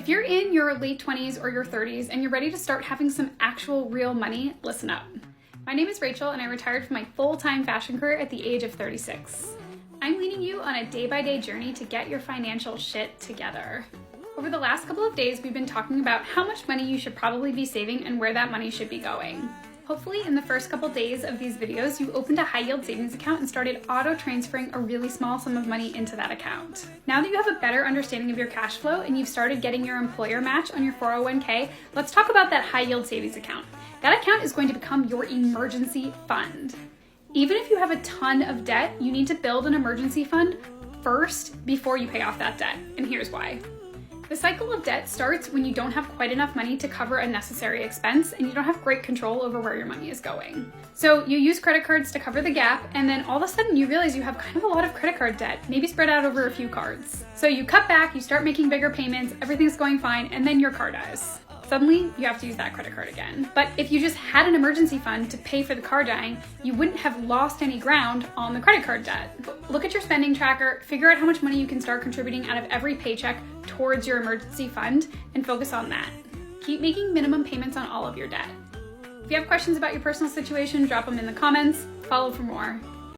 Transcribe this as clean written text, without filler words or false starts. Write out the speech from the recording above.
If you're in your late 20s or your 30s and you're ready to start having some actual real money, listen up. My name is Rachel and I retired from my full-time fashion career at the age of 36. I'm leading you on a day-by-day journey to get your financial shit together. Over the last couple of days, we've been talking about how much money you should probably be saving and where that money should be going. Hopefully in the first couple days of these videos, you opened a high yield savings account and started auto-transferring a really small sum of money into that account. Now that you have a better understanding of your cash flow and you've started getting your employer match on your 401k, let's talk about that high yield savings account. That account is going to become your emergency fund. Even if you have a ton of debt, you need to build an emergency fund first before you pay off that debt, and here's why. The cycle of debt starts when you don't have quite enough money to cover a necessary expense and you don't have great control over where your money is going. So you use credit cards to cover the gap, and then all of a sudden you realize you have kind of a lot of credit card debt, maybe spread out over a few cards. So you cut back, you start making bigger payments, everything's going fine, and then your car dies. Suddenly, you have to use that credit card again. But if you just had an emergency fund to pay for the car dying, you wouldn't have lost any ground on the credit card debt. Look at your spending tracker, figure out how much money you can start contributing out of every paycheck towards your emergency fund, and focus on that. Keep making minimum payments on all of your debt. If you have questions about your personal situation, drop them in the comments. Follow for more.